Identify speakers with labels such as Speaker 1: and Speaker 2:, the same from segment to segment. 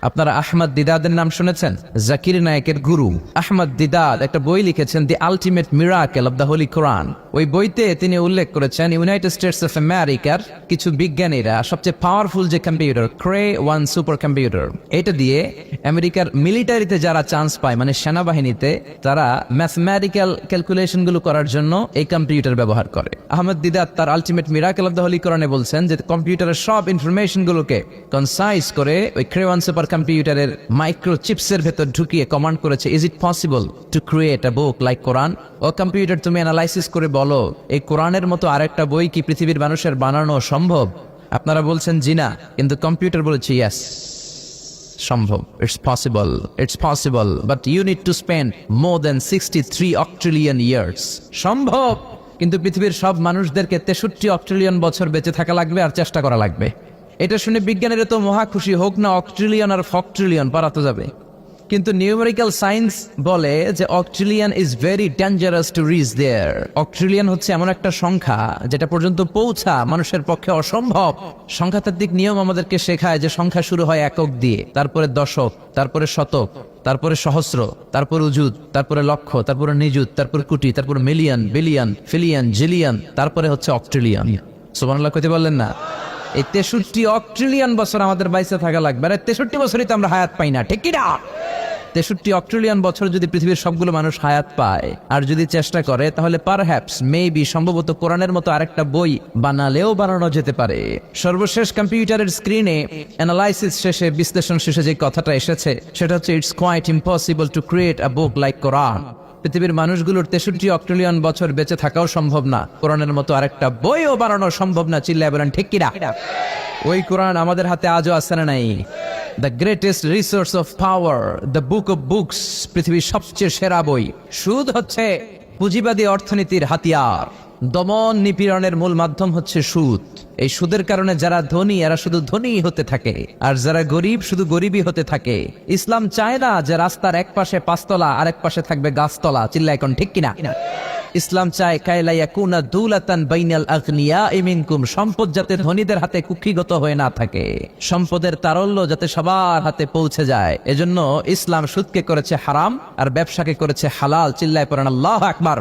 Speaker 1: আপনারা আহমদ দিদাদের নাম শুনেছেন? জাকির নায়েকের গুরু আহমদ দিদাদ একটা বই লিখেছেন, the ultimate miracle of the holy Quran. ওই বইতে তিনি উল্লেখ করেছেন ইউনাইটেড স্টেটস অফ আমেরিকার কিছু বিজ্ঞানীরা সবচেয়ে পাওয়ারফুল যে কম্পিউটার ক্রে 1 সুপার কম্পিউটার, এটা দিয়ে আমেরিকার মিলিটারিতে যারা চান্স পায়, মানে সেনাবাহিনীতে, তারা ম্যাথমেটিক্যাল ক্যালকুলেশন গুলো করার জন্য এই কম্পিউটার ব্যবহার করে। আহমদ দিদাদ তার ultimate miracle of the Holi কোরআনে বলছেন যে কম্পিউটারের সব ইনফরমেশন গুলোকে কনসাইজ করে ওই ক্রে 1 সুপার কম্পিউটারের মাইক্রো চিপসের ভেতর ঢুকিয়ে কমান্ড করেছে, is it possible to create a book like Quran? ও কম্পিউটার, তুমি অ্যানালাইসিস করে বলো এই কোরআনের মতো আরেকটা বই কি পৃথিবীর মানুষের বানানো সম্ভব? আপনারা বলছেন জি না, কিন্তু কম্পিউটার বলেছে ইয়েস, সম্ভব। It's possible but you need to spend more than 63 octillion years. সম্ভব, কিন্তু পৃথিবীর সব মানুষদেরকে 63 অক্ট্রিলিয়ন বছর বেঁচে থাকা লাগবে আর চেষ্টা করা লাগবে। এটা শুনে বিজ্ঞানীরা তো মহা খুশি, হোক না অক্ট্রিলিয়ন আর ফক্ট্রিলিয়ন, পারাতো যাবে। কিন্তু নিউমেরিক্যাল সায়েন্স বলে যে octillion is very dangerous to reach there. Octillion হচ্ছে এমন একটা সংখ্যা যেটা পর্যন্ত পৌঁছা মানুষের পক্ষে অসম্ভব। সংখ্যাতাত্ত্বিক নিয়ম আমাদেরকে শেখায় যে সংখ্যা শুরু হয় একক দিয়ে, তারপরে দশক, তারপরে শতক, তারপরে সহস্র, তারপরে উজুত, তারপরে লক্ষ, তারপরে নিযুত, তারপরে কোটি, তারপরে মিলিয়ন, বিলিয়ন, ফিলিয়ন, জিলিয়ন, তারপরে হচ্ছে অক্ট্রিলিয়ন। সুবহানাল্লাহ কইতে বললেন না? এই 63 অক্ট্রিলিয়ন বছর আমাদের বাইসে থাকা লাগবে। আর 63 বছরই তো আমরা হায়াত পাই না, ঠিক কি না? 63 অক্ট্রিলিয়ন বছর যদি পৃথিবীর সবগুলো মানুষ হায়াত পায় আর যদি চেষ্টা করে, তাহলে পারহ্যাপস মেবি সম্ভবত কোরআনের মতো আরেকটা বই বানালেও বানানো যেতে পারে। সর্বশেষ কম্পিউটারের স্ক্রিনে অ্যানালাইসিস শেষে, বিশ্লেষণ শেষে যে কথাটা এসেছে সেটা হচ্ছে it's quite impossible to create a book like Quran. পৃথিবীর মানুষগুলোর 63 অক্ট্রিলিয়ন বছর বেঁচে থাকাও সম্ভব না, কোরআনের মতো আরেকটা বইও বানানো সম্ভব না। চিল্লায় বলেন ঠিক কিনা? ওই কোরআন আমাদের হাতে আজও আছে না নাই? The greatest resource of power, the book of books, পৃথিবীর সবচেয়ে সেরা বই। সুদ হচ্ছে পুঁজিবাদী অর্থনীতির হাতিয়ার। দমন নিপীড়নের মূল মাধ্যম হচ্ছে সুদ। এই সুদের কারণে যারা ধনী এরা শুধু ধনীই হতে থাকে, আর যারা গরিব শুধু গরিবই হতে থাকে। ইসলাম চায় না যে রাস্তার এক পাশে পাঁচতলা আর এক পাশে থাকবে গাছতলা। চিল্লা এখন ঠিক কিনা? ইসলাম চায় কায়লা ইয়াকুনা দুলাতান বাইনাল আগনিয়াই মিনকুম, সম্পদ যাতে ধনীদের হাতে কুক্ষিগত হয়ে না থাকে, সম্পদের তারল্য যাতে সবার হাতে পৌঁছে যায়। এজন্য ইসলাম সুদকে করেছে হারাম আর ব্যবসাকে করেছে হালাল। চিল্লায় পড়েন আল্লাহু আকবার।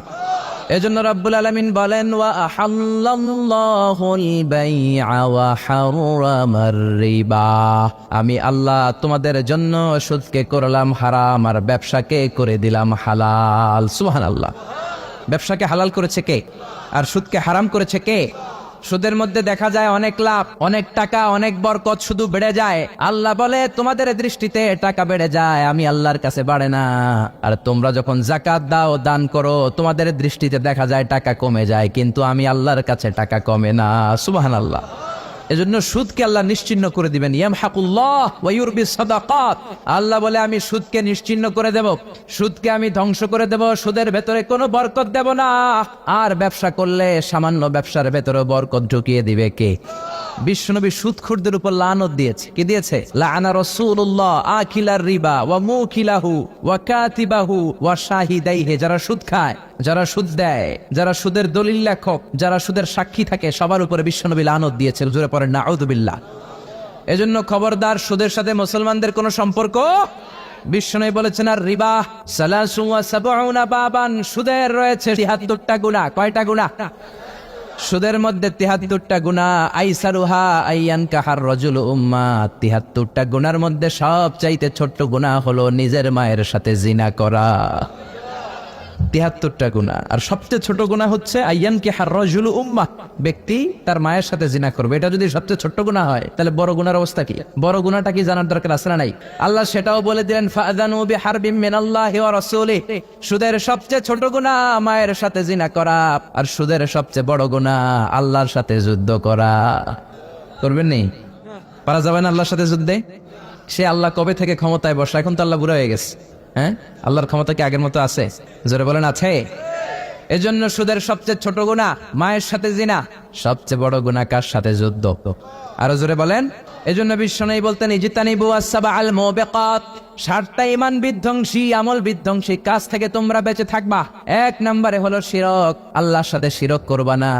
Speaker 1: এজন্য রব্বুল আলামিন বলেন ওয়া আহাল্লাল্লাহুল বাইআ ওয়া হারামার রিবা, আমি আল্লাহ তোমাদের জন্য সুদকে করলাম হারাম আর ব্যবসাকে করে দিলাম হালাল। সুবহানাল্লাহ। ব্যবসাকে হালাল করেছে কে আর সুদকে হারাম করেছে কে? সুদের মধ্যে দেখা যায় অনেক লাভ, অনেক টাকা, অনেক বরকত, শুধু বেড়ে যায়। আল্লাহ বলে তোমাদের দৃষ্টিতে টাকা বেড়ে যায়, আমি আল্লাহর কাছে বাড়ে না। আর তোমরা যখন যাকাত দাও, দান করো, তোমাদের দৃষ্টিতে দেখা যায় টাকা কমে যায়, কিন্তু আমি আল্লাহর কাছে টাকা কমে না। সুবহানাল্লাহ। এজন্য সুদকে আল্লাহ নিশ্চিহ্ন করে দিবেন। ইয়ামহাকুল্লাহ ওয়া ইউরবিস সাদাকাত, আল্লাহ বলে আমি সুদকে নিশ্চিহ্ন করে দেব, সুদকে আমি ধ্বংস করে দেব, সুদের ভেতরে কোনো বরকত দেব না। আর ব্যবসা করলে সামান্য ব্যবসার ভেতরে বরকত ঢুকিয়ে দিবে কে? বিশ্বনবী সুদখোরদের উপর লানত দিয়েছে। কি দিয়েছে? লাআনা রাসূলুল্লাহ আকিলার রিবা ওয়া মুকিলাহু ওয়া কাতিবাহু ওয়া শাহিদাইহি, যারা সুদ খায়, যারা সুদ দেয়, যারা সুদের দলিল লেখক, যারা সুদের সাক্ষী থাকে, সবার উপরে বিশ্বনবী লানত দিয়েছে। জোরে পড়েন নাউযুবিল্লাহ। এজন্য খবরদার, সুদের সাথে মুসলমানদের কোনো সম্পর্ক। বিশ্বনবী বলেছেন আর রিবা সালাসু ওয়া সাবউনা বাবান, সুদের রয়েছে 73টা গুনাহ। কয়টা গুনাহ? সুদের মধ্যে 73টা গুনাহ। আইসারুহা আইয়ান কাহার রাজুল উম্মা, 73টা গুনার মধ্যে সবচাইতে ছোট্ট গুনাহ হলো নিজের মায়ের সাথে জিনা করা। 73টা গুনাহ, আর সবচেয়ে ছোট গুনাহ হচ্ছে আইয়ান কাহার রাজুল উম্মা, ব্যক্তি তার মায়ের সাথে জিনা করবে। এটা যদি সবচেয়ে ছোট্ট গুনাহ হয়, তাহলে বড় গুনার অবস্থা কি? বড় গুনাহটা কি জানার দরকার আছে না নাই? আল্লাহ সেটাও বলে দিলেন ফাআযানু বিহারবিম মিনাল্লাহি ওয়া রাসূলিহি, সুদের সবচেয়ে ছোট গুনাহ মায়ের সাথে জিনা করা, আর সুদের সবচেয়ে বড় গুনাহ আল্লাহর সাথে যুদ্ধ করা। করবেন নি? পারা যাবে না আল্লাহর সাথে যুদ্ধে? সে আল্লাহ কবে থেকে ক্ষমতায় বসা, এখন তো আল্লাহ বুড়া হয়ে গেছে। হ্যাঁ, আল্লাহর ক্ষমতা কি আগের মতো আছে? জোরে বলেন আছে? এজন্য সুদের সবচেয়ে ছোট গুনাহ মায়ের সাথে জিনা, সবচেয়ে বড় গুনাহ কার সাথে? যুদ্ধ। আরো জোরে বলেন। এজন্য বিশ্বনবী বলতেন ইজতানিবু আস-সাবআল মুবিকাত, 7টা ইমান বিধ্বংসী আমল বিধ্বংসী কাজ থেকে তোমরা বেঁচে থাকবা। 1 নম্বরে হলো শিরক, আল্লাহর সাথে শিরক করবা না।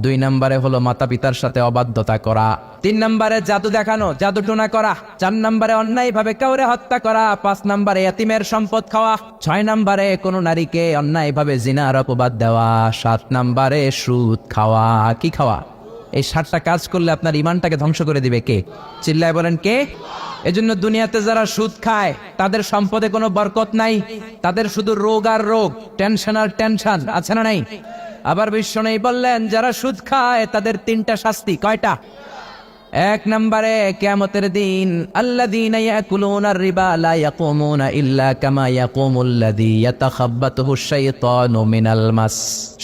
Speaker 1: 2 নম্বরে হলো মাতা পিতার সাথে অবাধ্যতা করা। 3 নম্বরে জাদু দেখানো, জাদু টোনা করা। 4 নম্বরে অন্যায় ভাবে কাউরে হত্যা করা। 5 নম্বরে এতিমের সম্পদ খাওয়া। 6 নম্বরে কোন নারীকে অন্যায় ভাবে জিনার অপবাদ দেওয়া। 7 নম্বরে সুদ খাওয়া। কি খাওয়া? এই 7টা কাজ করলে আপনার ইমানটাকে ধ্বংস করে দিবে কে? চিল্লায় বলেন কে? এজন্য দুনিয়াতে যারা সুদ খায় তাদের সম্পদে কোনো বরকত নাই, তাদের শুধু রোগ আর রোগ, টেনশন আর টেনশন, আছে না নাই? আবার বিশ্বনবী বললেন যারা সুদ খায় তাদের 3টা শাস্তি। কয়টা? 1 নম্বরে কিয়ামতের দিন আল্লাযীনা ইয়াকুলুনার রিবা লা ইয়াকুমুনা ইল্লা কামা ইয়াকুমুল্লাযী ইয়াতাখাব্বাতুহু শাইতানু মিনাল মাস।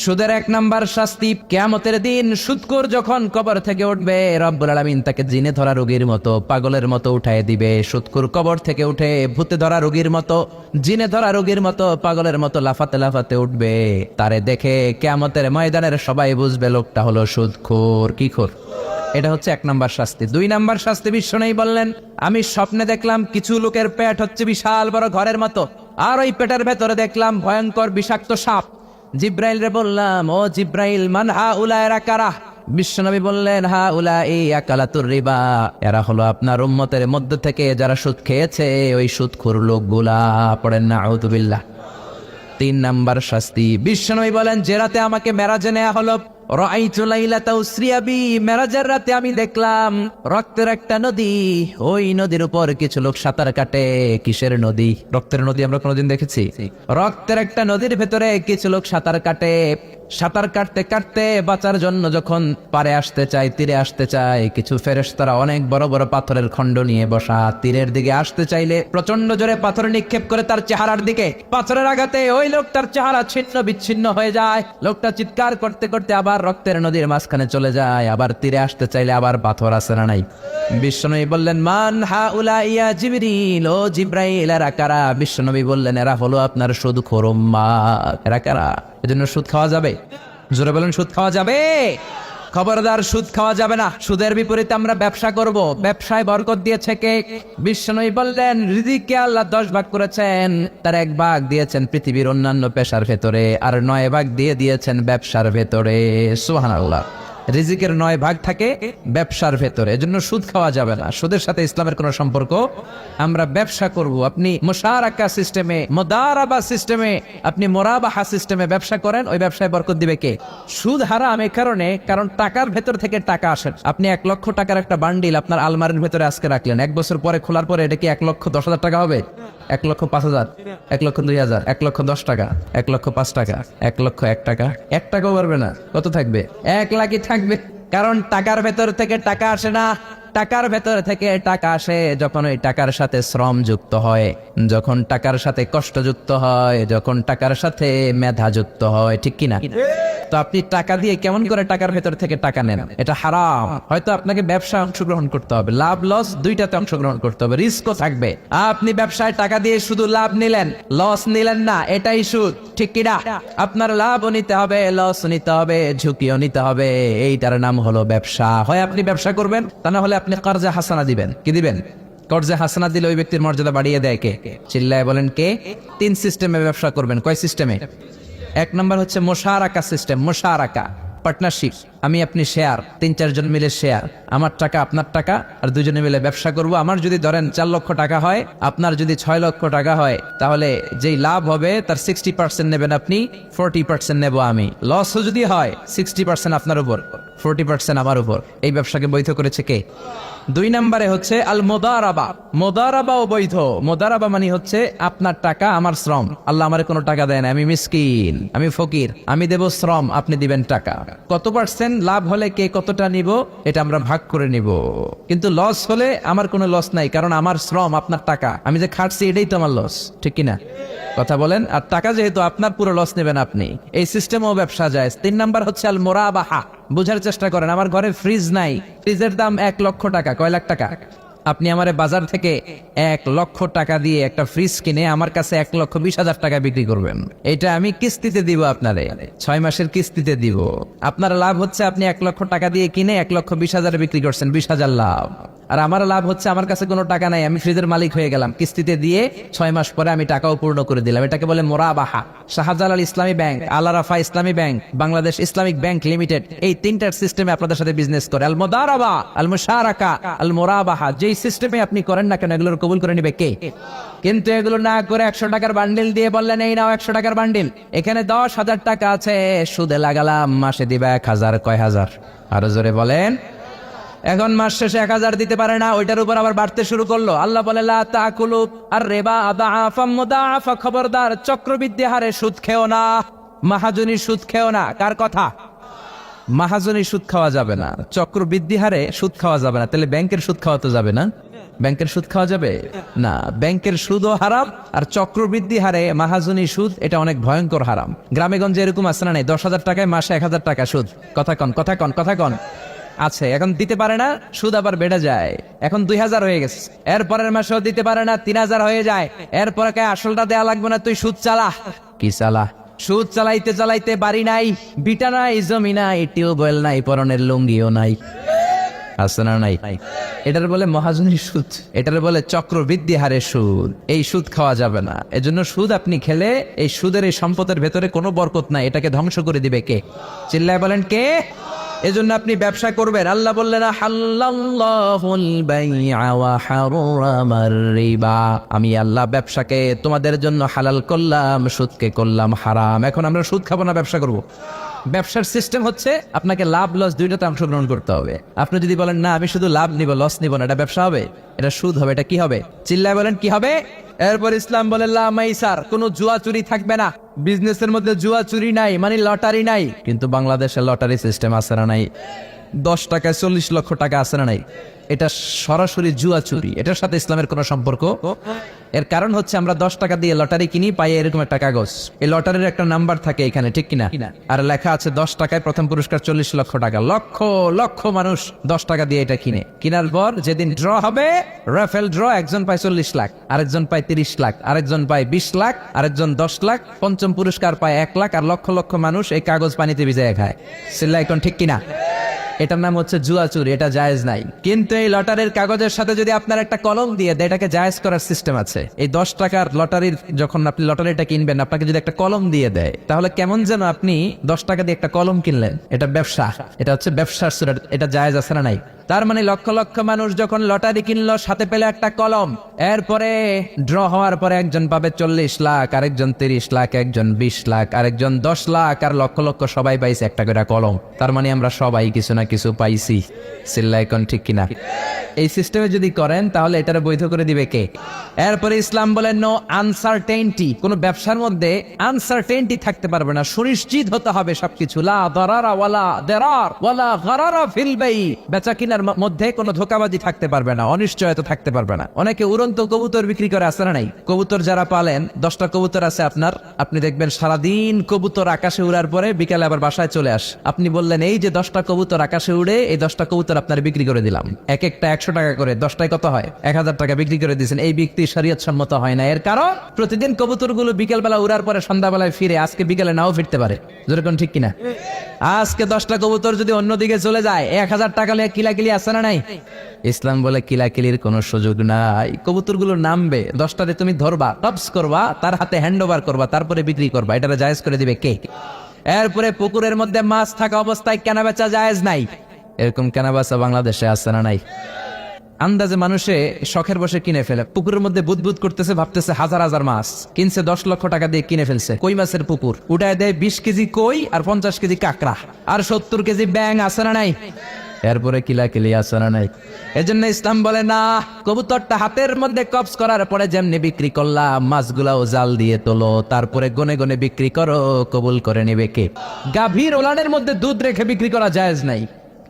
Speaker 1: সুদের 1 নম্বর শাস্তি, কিয়ামতের দিন সুদখোর যখন কবর থেকে উঠবে রব্বুল আলামিন তাকে জিনে ধরা রোগীর মতো, পাগলের মতো উঠায় দিবে। সুদখোর কবর থেকে উঠে ভূতে ধরা রোগীর মতো, জিনে ধরা রোগীর মতো, পাগলের মতো লাফাতে লাফাতে উঠবে। তারে দেখে কিয়ামতের ময়দানের সবাই বুঝবে লোকটা হলো সুদখোর। কি খোর? এটা হচ্ছে 1 নম্বর শাস্তি। 2 নম্বর শাস্তি বিশ্বনবী বললেন আমি স্বপ্নে দেখলাম কিছু লোকের পেট হচ্ছে বিশাল বড় ঘরের মতো, আর ওই পেটের ভেতরে দেখলাম ভয়ঙ্কর বিষাক্ত সাপ। জিব্রাইল রে বললাম ও জিব্রাইল মান হাউলা, এরা কারা? বিশ্বনবী বললেন হাউলা এই আকালাতুর রিবা, এরা হলো আপনার উম্মতের মধ্য থেকে যারা সুদ খেয়েছে ওই সুদখোর লোকগুলা। পড়েন না আউযুবিল্লাহ। 3 নম্বর শাস্তি বিশ্বনবী বলেন যে রাতে আমাকে মেরাজে নেওয়া হলো, রাআইতু লাইলাতা উসরিয়া বি, মেরাজের রাতে আমি দেখলাম রক্তের একটা নদী, ওই নদীর উপর কিছু লোক সাঁতার কাটে। কিসের নদী? রক্তের নদী আমরা কোনোদিন দেখেছি? রক্তের একটা নদীর ভেতরে কিছু লোক সাঁতার কাটে। সাঁতার কাটতে কাটতে বাঁচার জন্য যখন পারে আসতে চায়, তীরে আসতে চায়, কিছু ফেরেশতারা অনেক বড় বড় পাথরের খণ্ড নিয়ে বসা, তীরের দিকে আসতে চাইলে প্রচন্ড জোরে পাথর নিক্ষেপ করে তার চেহারার দিকে। পাথরের আঘাতে ওই লোকটার চেহারা ছিন্ন বিচ্ছিন্ন হয়ে যায়। লোকটা চিৎকার করতে করতে আবার রক্তের নদীর মাঝখানে চলে যায়। আবার তীরে আসতে চাইলে আবার পাথর আছে না নাই? বিশ্বনবী বললেন মান হাউলা ইয়া জিবরিল, ও জিব্রাইল এরা কারা? বিশ্বনবী বললেন এরা হলো আপনার সুদখোর উম্মাত। এরা কারা? এজন্য সুদ খাওয়া যাবে? জোরে বলেন সুদ খাওয়া যাবে? খবরদার সুদ খাওয়া যাবে না। সুদের বিপরীতে আমরা ব্যবসা করব। ব্যবসায় বরকত দিয়েছে কে? বিশ্বনবী বললেন রিজিককে আল্লাহ 10 ভাগ করেছেন, তার 1 ভাগ দিয়েছেন পৃথিবীর অন্যান্য পেশার ভেতরে, আর 9 ভাগ দিয়ে দিয়েছেন ব্যবসার ভেতরে। সুবহানাল্লাহ। রিজিকের 9 ভাগ থাকে ব্যবসার ভেতরে, এজন্য সুদ খাওয়া যাবে না। সুদের সাথে ইসলামের কোনো সম্পর্ক। আমরা ব্যবসা করব। আপনি মুশারাকা সিস্টেমে, মুদারাবা সিস্টেমে, আপনি মুরাবাহা সিস্টেমে ব্যবসা করেন, ওই ব্যবসায় বরকত দিবে কে? সুদ হারাম এই কারণে, কারণ টাকার ভেতর থেকে টাকা আসে। আপনি 1 লক্ষ টাকার একটা বান্ডিল আপনার আলমারির ভেতরে আজকে রাখলেন, 1 বছর পরে খোলার পরে এটা কি 1,10,000 টাকা হবে? 1,05,000, 1,02,000, 1,10 টাকা, 1,05 টাকা, 1,01 টাকা, 1 টাকাও পারবে না। কত থাকবে? 1 লাখই থাকবে। কারণ টাকার ভেতর থেকে টাকা আসে না। টাকার ভেতর থেকে টাকা আসে যখন ওই টাকার সাথে শ্রম যুক্ত হয়, যখন টাকার সাথে কষ্ট যুক্ত হয়, যখন টাকার সাথে মেধা যুক্ত হয়। ঠিক কিনা? তো আপনি টাকা দিয়ে কেমন করে টাকার ভেতর থেকে টাকা নেন? এটা হারাম। হয়তো আপনাকে ব্যবসায় অংশগ্রহণ করতে হবে, লাভ লস দুইটাতে অংশগ্রহণ করতে হবে, রিস্কও থাকবে। আপনি ব্যবসায় টাকা দিয়ে শুধু লাভ নিলেন, লস নিলেন না, এটাই সুদ। ঠিক কিনা? আপনার লাভও নিতে হবে, লস নিতে হবে, ঝুঁকিও নিতে হবে। এইটার নাম হলো ব্যবসা। হয় আপনি ব্যবসা করবেন, তা না হলে আপনি কর্জে হাসানা দিবেন। কি দিবেন? কর্জে হাসানা দিলে ওই ব্যক্তির মর্যাদা বাড়িয়ে দেয় কে? চিল্লায় বলেন কে? 3 সিস্টেমে ব্যবসা করবেন। কয় সিস্টেমে? 1 নম্বর হচ্ছে মুশারাকা সিস্টেম। মুশারাকা পার্টনারশিপ, আমি আপনি শেয়ার, 3-4 জন মিলে শেয়ার, আমার টাকা আপনার টাকা, আর দুজনে মিলে ব্যবসা করব। আমার যদি ধরেন 4 লক্ষ টাকা হয়, আপনার যদি 6 লক্ষ টাকা হয়, তাহলে যেই লাভ হবে তার 60% নেবেন আপনি, 40% নেব আমি। লসও যদি হয় 60% আপনার উপর, 40% আমার উপর। এই ব্যবসাকে বৈধ করেছে কে? 2 নম্বরে হচ্ছে আল মুদারাবা। মুদারাবাও বৈধ। মুদারাবা মানে হচ্ছে আপনার টাকা আমার শ্রম। আল্লাহ আমারে কোনো টাকা দেয় না, আমি মিসকিন, আমি ফকির, আমি দেব শ্রম, আপনি দিবেন টাকা। কত পার্সেন্ট লাভ হলে কে কতটা নিব এটা আমরা ভাগ করে নিব। কিন্তু লস হলে আমার কোনো লস নাই, কারণ আমার শ্রম আপনার টাকা, আমি যে খাটছি এটাই তো আমার লস। ঠিক কিনা? কথা বলেন। আর টাকা যেহেতু আপনার, পুরো লস নেবেন আপনি। এই সিস্টেমও ব্যবসা যায়। 3 নাম্বার হচ্ছে আল মুরাবাহা। বুঝার চেষ্টা করেন। আমার ঘরে ফ্রিজ নাই, ফ্রিজের দাম 1 লক্ষ টাকা। কয় লাখ টাকা? আপনি আমারে বাজার থেকে 1,00,000 টাকা দিয়ে একটা ফ্রিজ কিনে আমার কাছে 1,20,000 টাকা বিক্রি করবেন। এটা আমি কিস্তিতে দিব আপনারে, 6 মাসের কিস্তিতে দিব। আপনার লাভ হচ্ছে আপনি 1,00,000 টাকা দিয়ে কিনে 1,20,000 বিক্রি করছেন, 20,000 লাভ। আর আমার লাভ হচ্ছে আমার কাছে কোনো টাকা নাই, আমি ফ্রিজের মালিক হয়ে গেলাম, কিস্তিতে দিয়ে 6 মাস পরে আমি টাকাও পূর্ণ করে দিলাম। এটাকে বলে মোরাবাহা। শাহজালাল ইসলামী ব্যাংক, আল আরাফা ইসলামী bank, Bangladesh Islamic bank limited, এই তিনটার সিস্টেমে আপনাদের সাথে বিজনেস করে। আল মুদারাবা, আল মুশারাকা, আল মোরাবাহা, যেই সিস্টেমে আপনি করেন না কেন এগুলোর কবুল করে নিবে কে? কিন্তু এগুলো না করে 100 টাকার বান্ডিল দিয়ে বললেন এই নাও 100 টাকার বান্ডিল, এখানে 10,000 টাকা আছে, সুদে লাগালাম, মাসে দিবা 1,000। কয় হাজার? আরো জোরে বলেন। এখন মাস শেষে 1,000 দিতে পারে না, ওইটার উপর আবার বাড়তে শুরু করলো। আল্লাহ বলে লা তাকুলু আর রিবা আদাআফাম মুদাআফা, খবরদার চক্রবৃদ্ধি হারে সুদ খেও না, মাহাজনী সুদ খেও না। কার কথা? মাহাজনী সুদ খাওয়া যাবে না, চক্রবৃদ্ধি হারে সুদ খাওয়া যাবে না। তাহলে ব্যাংকের সুদ খাওয়া তো যাবে না? ব্যাংকের সুদ খাওয়া যাবে না, ব্যাংকের সুদও হারাম, আর চক্রবৃদ্ধি হারে মাহাজনী সুদ, এটা অনেক ভয়ঙ্কর হারাম। গ্রামে গঞ্জে এরকম আছে না নাই? 10,000 টাকায় মাসে 1,000 টাকা সুদ। কথা কন, কথা কন, কথা কন। আছে, এখন দিতে পারে না, সুদ আবার বেড়ে যায়। এখন 2,000 হয়ে গেছে, এর পরের মাসেও দিতে পারে না, 3,000 হয়ে যায়। এরপরে কে আসলটা দেয়া লাগবে না, তুই সুদ চালা। কি চালা? সুদ চালাইতে চালাইতে বাড়ি নাই, বিটা নাই, জমি নাই, টিউবওয়েল নাই, পরনের লুঙ্গিও নাই। আছে না নাই? এটার বলে মহাজনী সুদ, এটার বলে চক্রবৃদ্ধি হারে সুদ। এই সুদ খাওয়া যাবে না। এজন্য সুদ আপনি খেলে এই সুদের এই সম্পদের ভেতরে কোনো বরকত নাই, এটাকে ধ্বংস করে দিবে কে? চিল্লায় বলেন কে? এজন্য আপনি ব্যবসা করবেন। আল্লাহ বললেন হাল্লাল্লাহুল বাইআ ওয়া হারামার রিবা, আমি আল্লাহ ব্যবসাকে তোমাদের জন্য হালাল করলাম, সুদকে করলাম হারাম। এখন আমরা সুদ খাবো না, ব্যবসা করব। ব্যবসার সিস্টেম হচ্ছে আপনাকে লাভ লস দুইটাতে অংশগ্রহণ করতে হবে। আপনি যদি বলেন না আমি শুধু লাভ নিব লস নিব না, এটা ব্যবসা হবে? এটা সুদ হবে। এটা কি হবে? চিল্লায় বলেন কি হবে? এরপর ইসলাম বলে লা মাইসার, কোনো জুয়া চুরি থাকবে না। বিজনেসের মধ্যে জুয়া চুরি নাই, মানে লটারি নাই। কিন্তু বাংলাদেশে লটারি সিস্টেম আছে না নাই? 10 টাকায় 40 লক্ষ টাকা আছে না নাই? এটা সরাসরি জুয়া চুরি, এটার সাথে ইসলামের কোনো সম্পর্ক। এর কারণ হচ্ছে আমরা 10 টাকা দিয়ে লটারি কিনি, পাই এরকম একটা কাগজ, এই লটারির একটা নাম্বার থাকে এখানে, ঠিক কিনা? আর লেখা আছে 10 টাকায় প্রথম পুরস্কার 40 লক্ষ টাকা। লক্ষ লক্ষ মানুষ 10 টাকা দিয়ে এটা কিনে। কেনার পর যেদিন ড্র হবে, রাফেল ড্র, একজন পায় 40 লাখ, আরেকজন পায় 30 লাখ, আরেকজন পায় 20 লাখ, আরেকজন 10 লাখ, পঞ্চম পুরস্কার পায় 1 লাখ, আর লক্ষ লক্ষ মানুষ এই কাগজ পানিতে ভিজায় খায়। সিল্লা এখন ঠিক কিনা? এটার নাম হচ্ছে জুয়া চুরি, এটা জায়েজ নাই। কিন্তু এই লটারির কাগজের সাথে যদি আপনার একটা কলম দিয়ে দেয়, এটাকে জায়েজ করার সিস্টেম আছে। এই 10 টাকার লটারির, যখন আপনি লটারিটা কিনবেন, আপনাকে যদি একটা কলম দিয়ে দেয়, তাহলে কেমন যেন আপনি 10 টাকা দিয়ে একটা কলম কিনলেন। এটা ব্যবসা, এটা হচ্ছে ব্যবসার সুরা, এটা জায়েজ আছে না নাই? তার মানে লক্ষ লক্ষ মানুষ যখন লটারি কিনলো, সাথে পেলে একটা কলম, এরপরে ড্র হওয়ার পরে একজন পাবে 40 লাখ, আরেকজন 30 লাখ, একজন 20 লাখ, আরেকজন 10 লাখ, আর লক্ষ লক্ষ সবাই পাইছে একটা করে কলম। তার মানে আমরা সবাই কিছু না কিছু পাইছি। সিল্লা এখন ঠিক কিনা? এই সিস্টেমে যদি করেন তাহলে এটারে বৈধ করে দিবে কে? এরপরে ইসলাম বলেন নো আনসার্টেইনটি, কোন ব্যবসার মধ্যে আনসার্টেইনটি থাকতে পারবে না, সুনিশ্চিত হতে হবে সবকিছু। লা দারারা ওয়ালা দিরার ওয়ালা গারারা ফিল বাই, বেচা কিনার মধ্যে কোনো ধোঁকাবাজি থাকতে পারবে না, অনিশ্চয়তা থাকতে পারবে না। অনেকে উড়ন্ত কবুতর বিক্রি করে, আছে না নাই? কবুতর যারা পালেন, 10টা কবুতর আছে আপনার, আপনি দেখবেন সারাদিন কবুতর আকাশে উড়ার পরে বিকালে আবার বাসায় চলে আস। আপনি বললেন এই যে 10টা কবুতর আকাশে উড়ে, এই 10টা কবুতর আপনার বিক্রি করে দিলাম, এক একটা 100 টাকা করে, 10টায় কত হয়? 1000 টাকা বিক্রি করে দিয়েছেন। এই বিক্রি শরীয়ত সম্মত হয় না। এর কারণ প্রতিদিন কবুতরগুলো বিকেল বেলা উড়ার পরে সন্ধ্যাবেলায় ফিরে, আজকে বিকেলে নাও ফিরতে পারে। যেরকম ঠিক কিনা? আজকে 10টা কবুতর যদি অন্যদিকে চলে যায়, 1000 টাকা নিয়ে কিলাকিলি আছে না নাই? ইসলাম বলে কিলাকিলির কোনো সুযোগ নাই। কবুতরগুলো নামবে, 10টারে তুমি ধরবা, টপস করবা, তার হাতে হ্যান্ড ওভার করবা, তারপরে বিক্রি করবা। এটা জায়েজ করে দিবে কে? এরপরে পুকুরের মধ্যে মাছ থাকা অবস্থায় কেনা বেচা জায়েজ নাই। এরকম কেনা বেচা বাংলাদেশে আছে না নাই? আন্দাজে মানুষে শখের বসে কিনে ফেলে, পুকুরের মধ্যে বুদবুদ করতেছে, ভাবতেছে হাজার হাজার মাছ কিনছে, 10 লক্ষ টাকা দিয়ে কিনে ফেলছে। কই মাছের পুকুর, উঠায় দেয় 20 কেজি কই আর 50 কেজি কাঁকড়া আর 70 কেজি ব্যাং, আছে না নাই? এরপরে কিলাকিলি আছে না নাই? এজন্য ইসলাম বলে না, কবুতরটা হাতের মধ্যে কবজ করার পরে যেমনি বিক্রি করলাম, মাছগুলাও জাল দিয়ে তোলো, তারপরে গনে গনে বিক্রি করো, কবুল করে নিবে কে? গাভীর ওলানের মধ্যে দুধ রেখে বিক্রি করা জায়েজ নাই।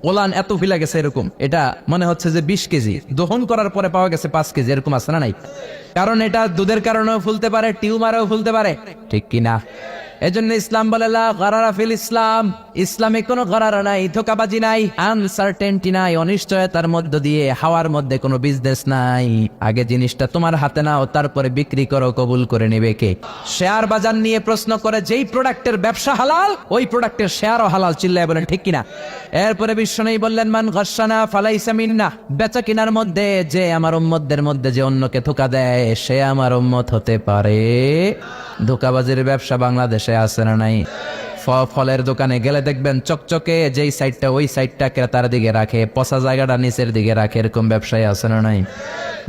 Speaker 1: ওলান এত ফিলা গেছে এরকম, এটা মনে হচ্ছে যে 20 কেজি, দহন করার পরে পাওয়া গেছে 5 কেজি, এরকম আছে না নাই? কারণ এটা দুধের কারণেও ফুলতে পারে, টিউমারেও ফুলতে পারে, ঠিক কিনা? এজন্য ইসলাম বলে লা গারারা ফিল ইসলাম, ইসলামে কোনো গারারা নাই, ধোঁকাবাজি নাই, আনসার্টেনটি নাই, অনিশ্চয়তার মধ্য দিয়ে হাওয়ার মধ্যে কোনো বিজনেস নাই। আগে জিনিসটা তোমার হাতে নাও, তারপরে বিক্রি করো, কবুল করে নেবে কে? শেয়ার বাজার নিয়ে প্রশ্ন করে যেই প্রোডাক্টের ব্যবসা হালাল ওই প্রোডাক্টের শেয়ারও হালাল, চিল্লায় বলেন ঠিক কিনা? এরপরে বিশ্বনবী বললেন মান গাশশানা ফালাইসা মিন্না, বেচা কিনার মধ্যে যে আমার উম্মতদের মধ্যে যে অন্যকে ধোঁকা দেয় সে আমার উম্মত হতে পারে। ধোঁকাবাজির ব্যবসা বাংলাদেশে আছে না নাই? ফলের দোকানে গেলে দেখবেন চকচকে যেই সাইডটা ওই সাইডটা ক্রেতার দিকে রাখে, পচা জায়গাটা নিচের দিকে রাখে, এরকম ব্যবসায় আছে না নাই?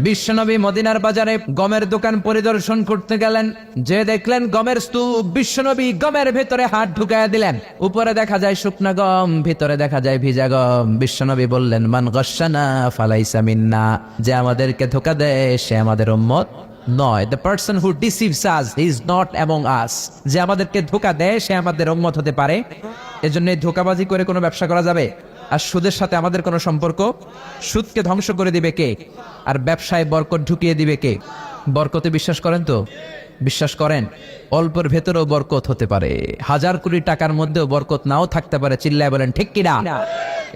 Speaker 1: বিশ্বনবী মদিনার বাজারে গমের দোকান পরিদর্শন করতে গেলেন, যে দেখলেন গমের স্তূপ, বিশ্বনবী গমের ভেতরে হাত ঢুকায়া দিলেন। উপরে দেখা যায় শুকনা গম, ভিতরে দেখা যায় ভিজা গম। বিশ্বনবী বললেন মান গাশশানা ফালাইসা মিন্না, যে আমাদেরকে ধোঁকা দেয় সে আমাদের উম্মত নয়। The person who deceives us is not among us, যে আমাদেরকে ধোঁকা দেয় সে আমাদের উম্মত হতে পারে। এজন্য ধোঁকাবাজি করে কোনো ব্যবসা করা যাবে? আর সুদের সাথে আমাদের কোনো সম্পর্ক? সুদকে ধ্বংস করে দিবে কে? আর ব্যবসায় বরকত ঢুকিয়ে দিবে কে? বরকতে বিশ্বাস করেন তো? বিশ্বাস করেন? অল্পের ভেতরেও বরকত হতে পারে, 1000 কোটি টাকার মধ্যেও বরকত নাও থাকতে পারে, চিল্লায় বলেন ঠিক কিনা?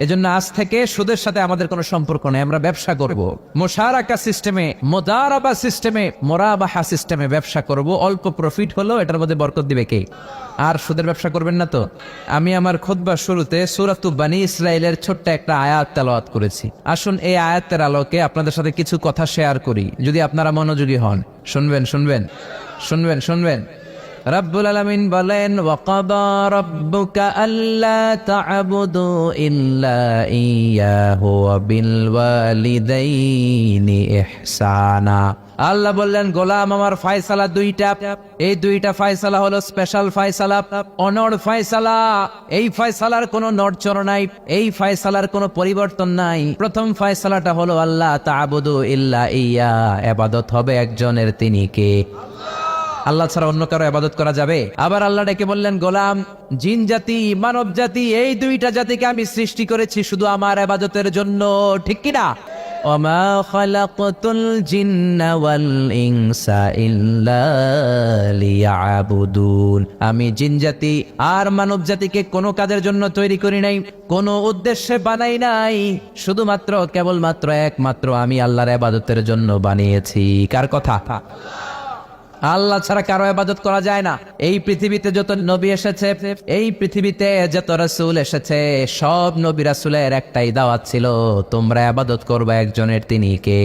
Speaker 1: এজন্য আজ থেকে সুদের সাথে আমাদের কোনো সম্পর্ক নেই, আমরা ব্যবসা করব মুশারাকা সিস্টেমে, মুদারাবা সিস্টেমে, মুরাবাহা সিস্টেমে ব্যবসা করব। অল্প প্রফিট হলো এটার মধ্যে বরকত দিবে কে? আর সুদের ব্যবসা করবেন না তো? আমি আমার খুতবার শুরুতে সূরাতু বনী ইসরাইলের ছোট্ট একটা আয়াত তেলাওয়াত করেছি। আসুন এই আয়াতের আলোকে আপনাদের সাথে কিছু কথা শেয়ার করি, যদি আপনারা মনোযোগী হন। শুনবেন শুনবেন শুনবেন শুনবেন। রব্বুল আলামিন বলেন ওয়াকাদা রাব্বুকা আল্লা তা'বুদু ইল্লা ইয়্যাহু ওয়া বিল ওয়ালিদাইনি ইহসানা। আল্লাহ বললেন গোলাম আমার ফয়সালা দুইটা, এই দুইটা ফয়সালা হলো স্পেশাল ফয়সালা, অনড় ফয়সালা। এই ফয়সালার কোনো নড়চড় নাই, এই ফয়সালার কোনো পরিবর্তন নাই। প্রথম ফয়সালাটা হলো আল্লাহ তা'বুদু ইল্লা ইয়্যা, ইবাদত হবে একজনের, তিনি কে? আল্লাহ ছাড়া অন্য কারো ইবাদত করা যাবে? আবার আল্লাহ ডেকে বললেন গোলাম জিন জাতি মানব জাতি এই দুইটা জাতিকে আমি সৃষ্টি করেছি শুধু আমার ইবাদতের জন্য, ঠিক কি না? ওমা খালাকতুল জিন্না ওয়াল ইনসা ইল্লা লিয়াবুদুন, আমি জিন জাতি আর মানব জাতিকে কোনো কাজের জন্য তৈরি করি নাই, কোনো উদ্দেশ্যে বানাই নাই, শুধুমাত্র কেবলমাত্র একমাত্র আমি আল্লাহর ইবাদতের জন্য বানিয়েছি। কার কথা? আল্লাহ ছাড়া কারো ইবাদত করা যায় না। এই পৃথিবীতে যত নবী এসেছে, এই পৃথিবীতে যত রাসূল এসেছে, সব নবী রাসূলের একটাই দাওয়াত ছিল, তোমরা ইবাদত করবে একজনের, তিনি কে?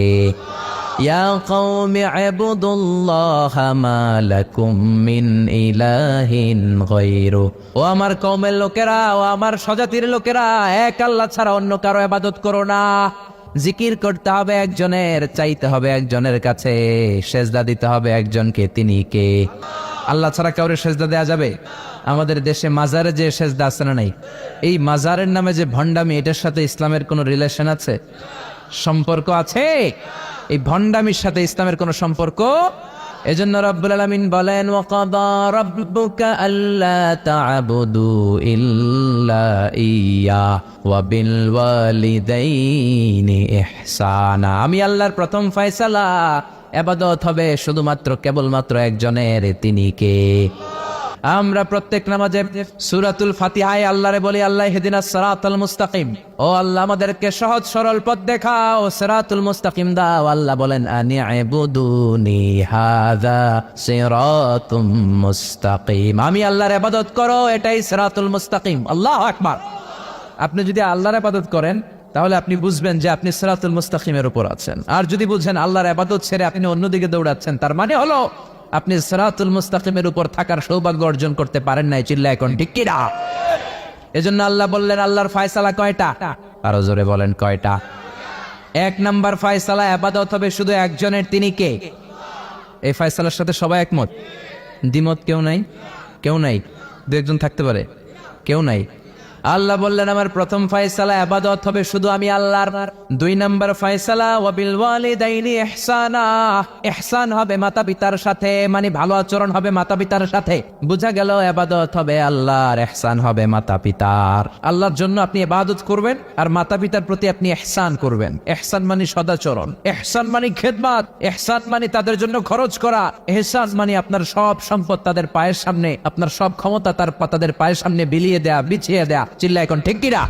Speaker 1: ইয়া কওমি ইবুদুল্লাহা মা লাকুম মিন ইলাহিন গায়রু, ও আমার কওমের লোকেরা, ও আমার স্বজাতির লোকেরা, এক আল্লাহ ছাড়া অন্য কারো ইবাদত করো না। জিকির করতে হবে একজনের, চাইতে হবে একজনের কাছে, সেজদা দিতে হবে একজনকে, তিনি কে? আল্লাহ ছাড়া কাউরে সেজদা দেয়া যাবে? আমাদের দেশে মাজারে যে সেজদা আছে না নাই, এই মাজারের নামে যে ভণ্ডামি, এটার সাথে ইসলামের কোনো রিলেশন আছে? সম্পর্ক আছে? এই ভণ্ডামির সাথে ইসলামের কোনো সম্পর্ক? এজন্য রব্বুল আলামিন বলেন ওয়াকাদা রাব্বুকা আল্লা তা'বুদু ইল্লা ইয়্যা ওয়া বিল ওয়ালিদাইনি ইহসানা, আমি আল্লাহর প্রথম ফয়সালা ইবাদত হবে শুধুমাত্র কেবলমাত্র একজনের, তিনি কে? আমরা প্রত্যেক নামাজে সূরাতুল ফাতিহায় আল্লাহরে বলি আল্লাহ ইহদিনাস সিরাতাল মুস্তাকিম, ও আল্লাহ আমাদেরকে সহজ সরল পথ দেখাও, সিরাতুল মুস্তাকিম দাও। আল্লাহ বলেন আনি'বুদুনি হাযা সিরাতুম মুস্তাকিম, আমি আল্লাহর ইবাদত করো, এটাই সিরাতুল মুস্তাকিম। আল্লাহু আকবার। আপনি যদি আল্লাহর ইবাদত করেন তাহলে আপনি বুঝবেন যে আপনি সিরাতুল মুস্তাকিমের উপর আছেন। আর যদি বুঝেন আল্লাহর ইবাদত ছেড়ে আপনি অন্যদিকে দৌড়াচ্ছেন, তার মানে হলো আপনি সিরাতুল মুস্তাকিমের উপর থাকার সৌভাগ্য অর্জন করতে পারেন নাই। চিল্লা এখন ঠিক কি না? এজন্য আল্লাহ বললেন আল্লাহর ফয়সালা কয়টা? আরো জোরে বলেন কয়টা? এক নাম্বার ফয়সালা ইবাদত হবে শুধু একজনের, তিনি কে? এই ফয়সালার সাথে সবাই একমত? দ্বিমত কেউ নাই? কেউ নাই? দু একজন থাকতে পারে, কেউ নাই। আল্লাহ বললেন আমার প্রথম ফয়সালা ইবাদত হবে শুধু আমি আল্লাহর। 2 নম্বর ফয়সালা ওয়াবিল ওয়ালিদাইনি ইহসানা, ইহসান হবে মাতা পিতার সাথে, মানে ভালো আচরণ হবে মাতা পিতার সাথে। বোঝা গেল ইবাদত হবে আল্লাহর, ইহসান হবে মাতা পিতার। আল্লাহর জন্য আপনি ইবাদত করবেন আর মাতা পিতার প্রতি আপনি ইহসান করবেন। ইহসান মানে সদাচরণ, ইহসান মানে খেদমত, ইহসান মানে তাদের জন্য খরচ করা, ইহসান মানে আপনার সব সম্পদ তাদের পায়ের সামনে, আপনার সব ক্ষমতা তাদের পায়ের সামনে বিলিয়ে দেয়া, বিছিয়ে দেয়া। চিল্লা এখন ঠিক কিনা?